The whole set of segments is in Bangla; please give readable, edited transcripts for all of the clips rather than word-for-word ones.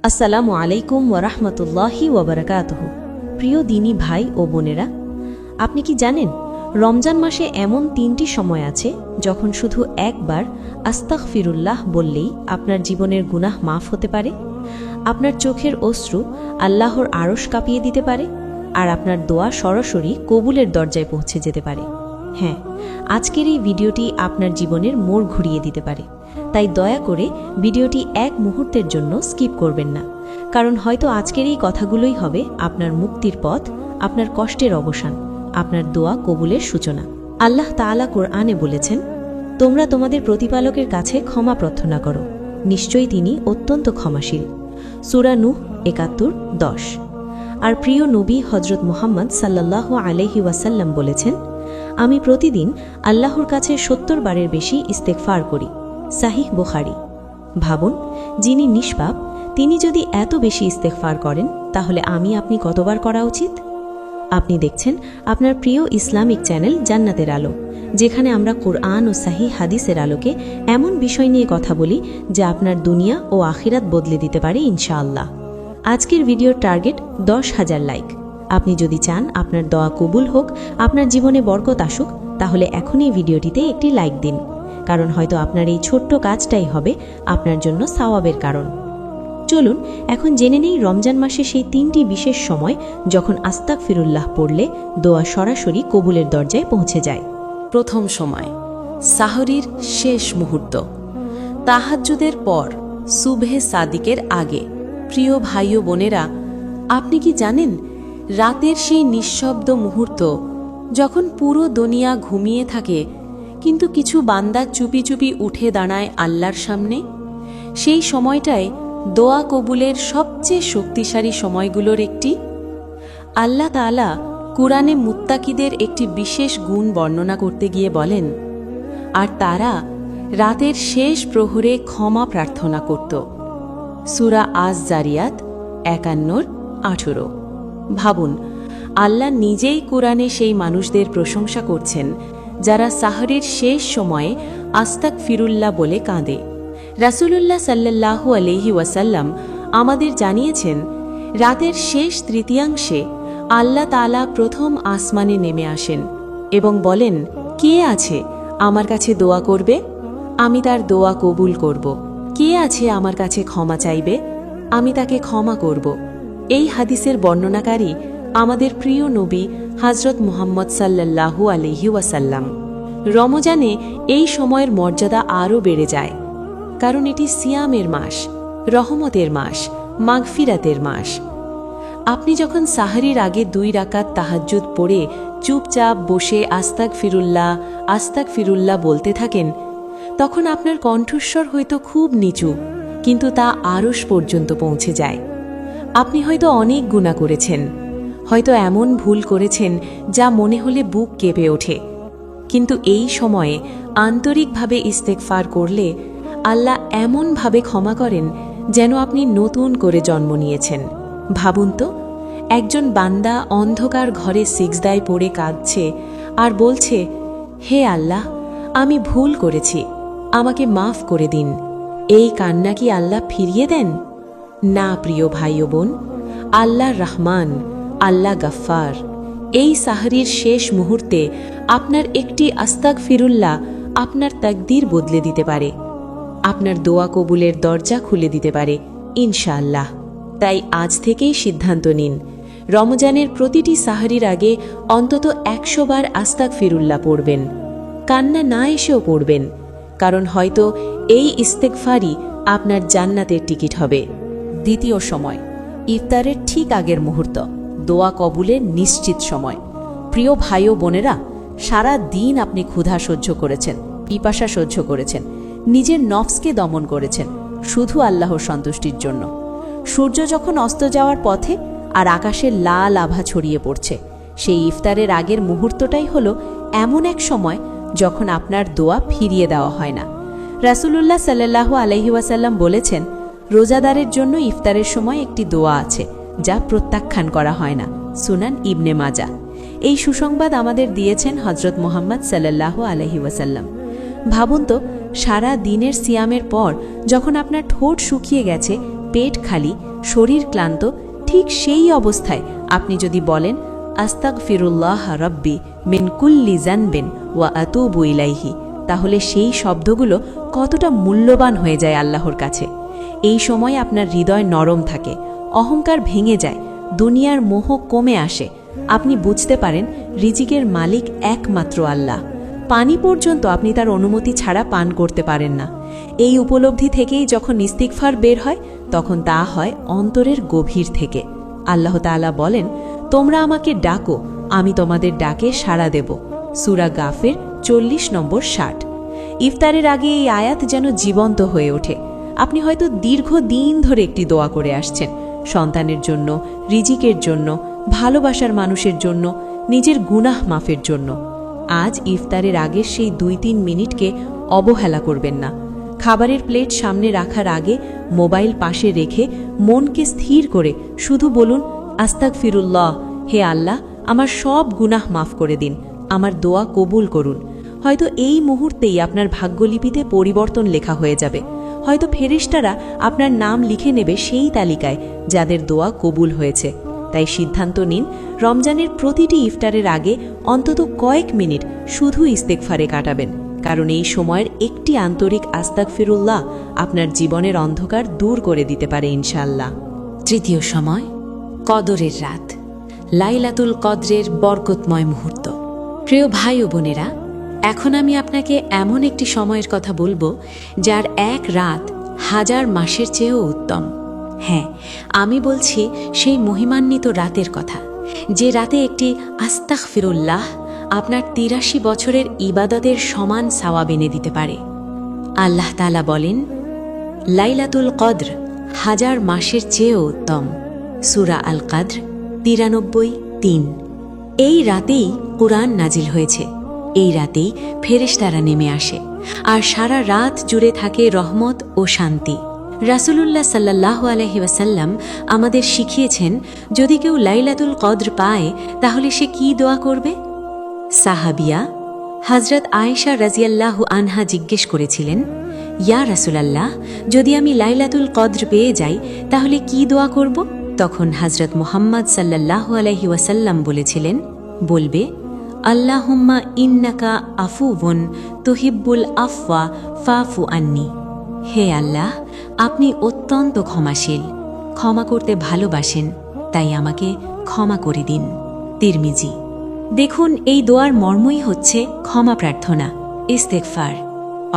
আসসালামু আলাইকুম ওয়ারাহমাতুল্লাহি ওয়াবারাকাতুহু। প্রিয় দিনী ভাই ও বোনেরা, আপনি কি জানেন রমজান মাসে এমন ৩টি সময় আছে যখন শুধু একবার আস্তাগফিরুল্লাহ বললেই আপনার জীবনের গুনাহ মাফ হতে পারে, আপনার চোখের অশ্রু আল্লাহর আরশ কাঁপিয়ে দিতে পারে, আর আপনার দোয়া সরাসরি কবুলের দরজায় পৌঁছে যেতে পারে। হ্যাঁ, আজকের এই ভিডিওটি আপনার জীবনের মোড় ঘুরিয়ে দিতে পারে। তাই দয়া করে ভিডিওটি এক মুহূর্তের জন্য স্কিপ করবেন না, কারণ হয়তো আজকের এই কথাগুলোই হবে আপনার মুক্তির পথ, আপনার কষ্টের অবসান, আপনার দোয়া কবুলের সূচনা। আল্লাহ তাআলা কোরআনে বলেছেন, তোমরা তোমাদের প্রতিপালকের কাছে ক্ষমা প্রার্থনা করো, নিশ্চয়ই তিনি অত্যন্ত ক্ষমাশীল। সূরা নূহ ৭১-১০। আর প্রিয় নবী হযরত মুহাম্মদ সাল্লাল্লাহু আলাইহি ওয়াসাল্লাম বলেছেন, আমি প্রতিদিন আল্লাহর কাছে ৭০ বারের বেশি ইস্তেগফার করি। সাহিহ বুখারী। ভাবুন, যিনি নিষ্পাপ তিনি যদি এত বেশি ইস্তেগফার করেন, তাহলে আপনি কতবার করা উচিত? আপনি দেখছেন আপনার প্রিয় ইসলামিক চ্যানেল জান্নাতের আলো, যেখানে আমরা কোরআন ও সাহিহ হাদিসের আলোকে এমন বিষয় নিয়ে কথা বলি যা আপনার দুনিয়া ও আখিরাত বদলে দিতে পারে ইনশাআল্লাহ। আজকের ভিডিওর টার্গেট ১০,০০০ লাইক। আপনি যদি চান আপনার দোয়া কবুল হোক, আপনার জীবনে বরকত আসুক, তাহলে এখনই ভিডিওটিতে একটি লাইক দিন, কারণ হয়তো আপনার এই ছোট্ট কাজটাই হবে আপনার জন্য সওয়াবের কারণ। চলুন এখন জেনে নেই রমজান মাসে সেই ৩টি বিশেষ সময় যখন আস্তাগফিরুল্লাহ পড়লে দোয়া সরাসরি কবুলের দরজায় পৌঁছে যায়। প্রথম সময়, সাহরির শেষ মুহূর্ত, তাহাজ্জুদের পর, সুবহে সাদিকের আগে। প্রিয় ভাই ও বোনেরা, আপনি কি জানেন রাতের সেই নিঃশব্দ মুহূর্ত যখন পুরো দুনিয়া ঘুমিয়ে থাকে, কিন্তু কিছু বান্দা চুপি চুপি উঠে দাঁড়ায় আল্লাহর সামনে? সেই সময়টায় দোয়া কবুলের সবচেয়ে শক্তিশালী সময়গুলোর একটি। আল্লাহ তাআলা কুরআনে মুত্তাকিদের একটি বিশেষ গুণ বর্ণনা করতে গিয়ে বলেন, আর তারা রাতের শেষ প্রহরে ক্ষমা প্রার্থনা করত। সূরা আজ-জারিয়াত ৫১-১৮। ভাবুন, আল্লাহ নিজেই কুরআনে সেই মানুষদের প্রশংসা করছেন যারা সাহরির শেষ সময়ে আস্তাগফিরুল্লাহ বলে কাঁদে। রাসূলুল্লাহ সাল্লাল্লাহু আলাইহি ওয়াসাল্লাম আমাদের জানিয়েছেন, রাতের শেষ তৃতীয়াংশে আল্লাহ তাআলা প্রথম আসমানে নেমে আসেন এবং বলেন, কে আছে আমার কাছে দোয়া করবে? আমি তার দোয়া কবুল করব। কে আছে আমার কাছে ক্ষমা চাইবে? আমি তাকে ক্ষমা করব। এই হাদিসের বর্ণনাকারী আমাদের প্রিয় নবী হযরত মুহাম্মদ সাল্লাল্লাহু আলাইহি ওয়াসাল্লাম। রমজানে এই সময়ের মর্যাদা আরও বেড়ে যায়, কারণ এটি সিয়ামের মাস, রহমতের মাস, মাগফিরাতের মাস। আপনি যখন সাহরির আগে ২ রাকাত তাহাজ্জুদ পড়ে চুপচাপ বসে আস্তাগফিরুল্লাহ বলতে থাকেন, তখন আপনার কণ্ঠস্বর হয়তো খুব নিচু, কিন্তু তা আরশ পর্যন্ত পৌঁছে যায়। আপনি হয়তো অনেক গুনাহ করেছেন, হয়তো এমন ভুল করেছেন যা মনে হলে বুক কেঁপে ওঠে, কিন্তু এই সময়ে আন্তরিকভাবে ইস্তেগফার করলে আল্লাহ এমনভাবে ক্ষমা করেন যেন আপনি নতুন করে জন্ম নিয়েছেন। ভাবুন তো, একজন বান্দা অন্ধকার ঘরে সিজদায় পড়ে কাঁদছে আর বলছে, হে আল্লাহ, আমি ভুল করেছি, আমাকে মাফ করে দিন। এই কান্না কি আল্লাহ ফিরিয়ে দেন? না প্রিয় ভাই ও বোন, আল্লাহ রহমান, আল্লাহ গফফার। এই সাহরির শেষ মুহূর্তে আপনার একটি আস্তাগফিরুল্লাহ আপনার তাকদীর বদলে দিতে পারে, আপনার দোয়া কবুলের দরজা খুলে দিতে পারে ইনশাআল্লাহ। তাই আজ থেকেই সিদ্ধান্ত নিন, রমজানের প্রতিটি সাহরির আগে অন্তত ১০০ বার আস্তাগফিরুল্লাহ পড়বেন। কান্না না এসেও পড়বেন, কারণ হয়তো এই ইস্তেগফারই আপনার জান্নাতের টিকিট হবে। দ্বিতীয় সময়, ইফতারের ঠিক আগের মুহূর্ত, দোয়া কবুলের নিশ্চিত সময়। প্রিয় ভাই ও বোনেরা, সারা দিন আপনি ক্ষুধা সহ্য করেছেন, পিপাসা সহ্য করেছেন, নিজের নফসকে দমন করেছেন শুধু আল্লাহর সন্তুষ্টির জন্য। সূর্য যখন অস্ত যাওয়ার পথে আর আকাশে লাল আভা ছড়িয়ে পড়ছে, সেই ইফতারের আগের মুহূর্তটাই হলো এমন এক সময় যখন আপনার দোয়া ফিরিয়ে দেওয়া হয় না। রাসূলুল্লাহ সাল্লাল্লাহু আলাইহি ওয়াসাল্লাম বলেছেন, রোজাদারের জন্য ইফতারের সময় একটি দোয়া আছে যা প্রত্যাখ্যান করা হয় না। সুনান ইবনে মাজাহ। এই সুসংবাদ আমাদের দিয়েছেন হযরত মুহাম্মদ সাল্লাল্লাহু আলাইহি ওয়াসাল্লাম। ভাবুন তো, সারা দিনের সিয়ামের পর যখন আপনার ঠোঁট শুকিয়ে গেছে, পেট খালি, শরীর ক্লান্ত, ঠিক সেই অবস্থায় আপনি যদি বলেন আস্তাগফিরুল্লাহ রাব্বি মিন কুল্লি জানবিন ওয়া আতুবু ইলাইহি, তাহলে সেই শব্দগুলো কতটা মূল্যবান হয়ে যায় আল্লাহর কাছে। এই সময় আপনার হৃদয় নরম থাকে, অহংকার ভেঙে যায়, দুনিয়ার মোহ কমে আসে। আপনি বুঝতে পারেন রিজিকের মালিক একমাত্র আল্লাহ। পানি পর্যন্ত আপনি তার অনুমতি ছাড়া পান করতে পারেন না। এই উপলব্ধি থেকেই যখন ইস্তিগফার বের হয়, তখন তা হয় অন্তরের গভীর থেকে। আল্লাহ তাআলা বলেন, তোমরা আমাকে ডাকো, আমি তোমাদের ডাকে সাড়া দেব। সূরা গাফির 40 নম্বর 60। ইফতারের আগে এই আয়াত যেন জীবন্ত হয়ে ওঠে। আপনি হয়তো দীর্ঘদিন ধরে একটি দোয়া করে আসছেন, সন্তানের জন্য, রিজিকের জন্য, ভালোবাসার মানুষের জন্য, নিজের গুনাহ মাফের জন্য। আজ ইফতারের আগে সেই 2-3 মিনিটকে অবহেলা করবেন না। খাবারের প্লেট সামনে রাখার আগে মোবাইল পাশে রেখে মনকে স্থির করে শুধু বলুন আস্তাগফিরুল্লাহ, হে আল্লাহ, আমার সব গুনাহ মাফ করে দিন, আমার দোয়া কবুল করুন। হয়তো এই মুহূর্তেই আপনার ভাগ্যলিপিতে পরিবর্তন লেখা হয়ে যাবে। হয়তো ফেরেশতারা আপনার নাম লিখে নেবে সেই তালিকায় যাদের দোয়া কবুল হয়েছে। তাই সিদ্ধান্ত নিন, রমজানের প্রতিটি ইফতারের আগে অন্তত কয়েক মিনিট শুধু ইস্তেগফারে কাটাবেন, কারণ এই সময়ের একটি আন্তরিক আস্তাগফিরুল্লাহ আপনার জীবনের অন্ধকার দূর করে দিতে পারে ইনশাআল্লাহ। তৃতীয় সময়, কদরের রাত, লাইলাতুল কদরের বরকতময় মুহূর্ত। প্রিয় ভাই ও বোনেরা, এখন আমি আপনাকে এমন একটি সময়ের কথা বলবো যার এক রাত 1000 মাসের চেয়েও উত্তম। হ্যাঁ, আমি বলছি সেই মহিমান্বিত রাতের কথা, যে রাতে একটি আস্তাগফিরুল্লাহ আপনার 83 বছরের ইবাদতের সমান সওয়াব এনে দিতে পারে। আল্লাহ তাআলা বলেন, লাইলাতুল কদর 1000 মাসের চেয়েও উত্তম। সূরা আল কদর 93:3। এই রাতেই কুরআন নাজিল হয়েছে, এই রাতেই ফেরেশতারা নেমে আসে, আর সারা রাত জুড়ে থাকে রহমত ও শান্তি। রাসূলুল্লাহ সাল্লাল্লাহু আলাইহি ওয়াসাল্লাম আমাদের শিখিয়েছেন, যদি কেউ লাইলাতুল কদর পায় তাহলে সে কি দোয়া করবে। সাহাবিয়া হযরত আয়েশা রাদিয়াল্লাহু আনহা জিজ্ঞেস করেছিলেন, ইয়া রাসূলাল্লাহ, যদি আমি লাইলাতুল কদর পেয়ে যাই তাহলে কি দোয়া করব? তখন হযরত মুহাম্মদ সাল্লাল্লাহু আলাইহি ওয়াসাল্লাম বলেছিলেন, বলবে, আল্লাহুম্মা ইন্নাকা আফুউন তুহিব্বুল আফওয়া ফাফু আন্নি। হে আল্লাহ, আপনি অত্যন্ত ক্ষমাশীল, ক্ষমা করতে ভালোবাসেন, তাই আমাকে ক্ষমা করে দিন। তিরমিজি। দেখুন, এই দোয়ার মর্মই হচ্ছে ক্ষমা প্রার্থনা, ইস্তেগফার।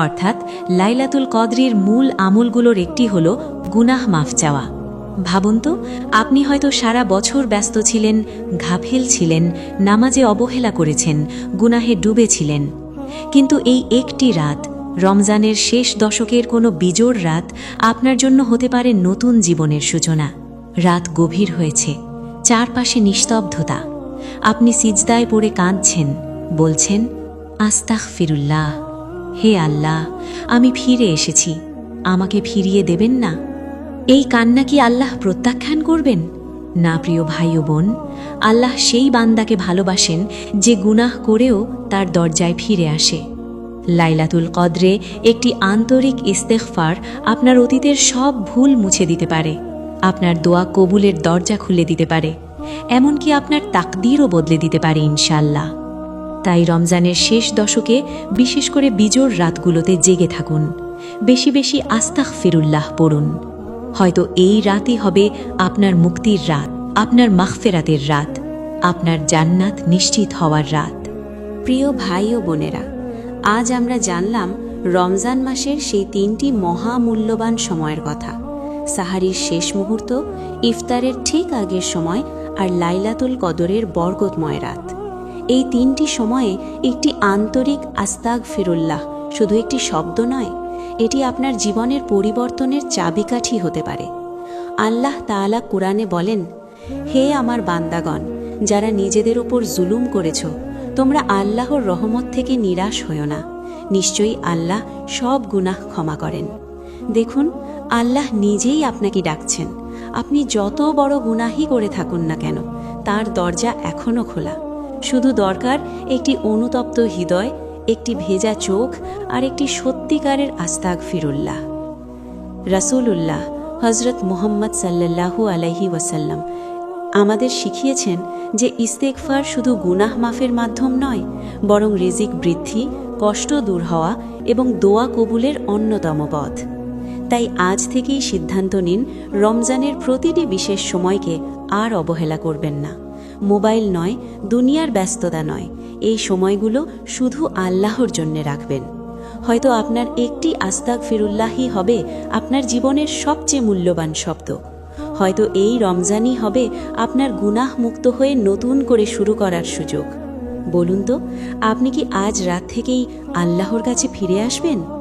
অর্থাৎ লাইলাতুল কদরের মূল আমলগুলোর একটি হল গুনাহ মাফ চাওয়া। ভাবুন তো, আপনি হয়তো সারা বছর ব্যস্ত ছিলেন, গাফিল ছিলেন, নামাজে অবহেলা করেছেন, গুনাহে ডুবেছিলেন, কিন্তু এই একটি রাত, রমজানের শেষ দশকের কোনো বিজোড় রাত আপনার জন্য হতে পারে নতুন জীবনের সূচনা। রাত গভীর হয়েছে, চারপাশে নিস্তব্ধতা, আপনি সিজদায় পড়ে কাঁদছেন, বলছেন আস্তাগফিরুল্লাহ, হে আল্লাহ, আমি ফিরে এসেছি, আমাকে ফিরিয়ে দেবেন না। এই কান্না কি আল্লাহ প্রত্যাখ্যান করবেন? না প্রিয় ভাই ও বোন, আল্লাহ সেই বান্দাকে ভালোবাসেন যে গুনাহ করেও তার দরজায় ফিরে আসে। লাইলাতুল কদরে একটি আন্তরিক ইস্তেগফার আপনার অতীতের সব ভুল মুছে দিতে পারে, আপনার দোয়া কবুলের দরজা খুলে দিতে পারে, এমনকি আপনার তাকদীরও বদলে দিতে পারে ইনশাআল্লাহ। তাই রমজানের শেষ দশকে, বিশেষ করে বিজোড় রাতগুলোতে জেগে থাকুন, বেশি বেশি আস্তাগফিরুল্লাহ পড়ুন। হয়তো এই রাতই হবে আপনার মুক্তির রাত, আপনার মাগফিরাতের রাত, আপনার জান্নাত নিশ্চিত হওয়ার রাত। প্রিয় ভাই ও বোনেরা, আজ আমরা জানলাম রমজান মাসের সেই 3টি মহামূল্যবান সময়ের কথা: সাহারির শেষ মুহূর্ত, ইফতারের ঠিক আগের সময়, আর লাইলাতুল কদরের বরকতময় রাত। এই 3টি সময়ে একটি আন্তরিক আস্তাগফিরুল্লাহ শুধু একটি শব্দ নয়, এটি আপনার জীবনের পরিবর্তনের চাবিকাঠি হতে পারে। আল্লাহ তাআলা কুরআনে বলেন, হে আমার বান্দাগণ, যারা নিজেদের উপর জুলুম করেছ, তোমরা আল্লাহর রহমত থেকে নিরাশ হও না, নিশ্চয়ই আল্লাহ সব গুনাহ ক্ষমা করেন। দেখুন, আল্লাহ নিজেই আপনাকে ডাকছেন। আপনি যত বড় গুনাহই করে থাকুন না কেন, তার দরজা এখনও খোলা। শুধু দরকার একটি অনুতপ্ত হৃদয়, একটি ভেজা চোখ, আর একটি সত্যিকারের আস্তাগফিরুল্লাহ। রাসূলুল্লাহ হজরত মুহাম্মদ সাল্লাল্লাহু আলাইহি ওয়াসাল্লাম আমাদের শিখিয়েছেন যে ইস্তেগফার শুধু গুনাহ মাফের মাধ্যম নয়, বরং রিজিক বৃদ্ধি, কষ্ট দূর হওয়া এবং দোয়া কবুলের অন্যতম পথ। তাই আজ থেকেই সিদ্ধান্ত নিন, রমজানের প্রতিটি বিশেষ সময়কে আর অবহেলা করবেন না। মোবাইল নয়, দুনিয়ার ব্যস্ততা নয়, এই সময়গুলো শুধু আল্লাহর জন্যে রাখবেন। হয়তো আপনার একটি আস্তাগফিরুল্লাহই হবে আপনার জীবনের সবচেয়ে মূল্যবান শব্দ। হয়তো এই রমজানই হবে আপনার গুনাহ মুক্ত হয়ে নতুন করে শুরু করার সুযোগ। বলুন তো, আপনি কি আজ রাত থেকেই আল্লাহর কাছে ফিরে আসবেন?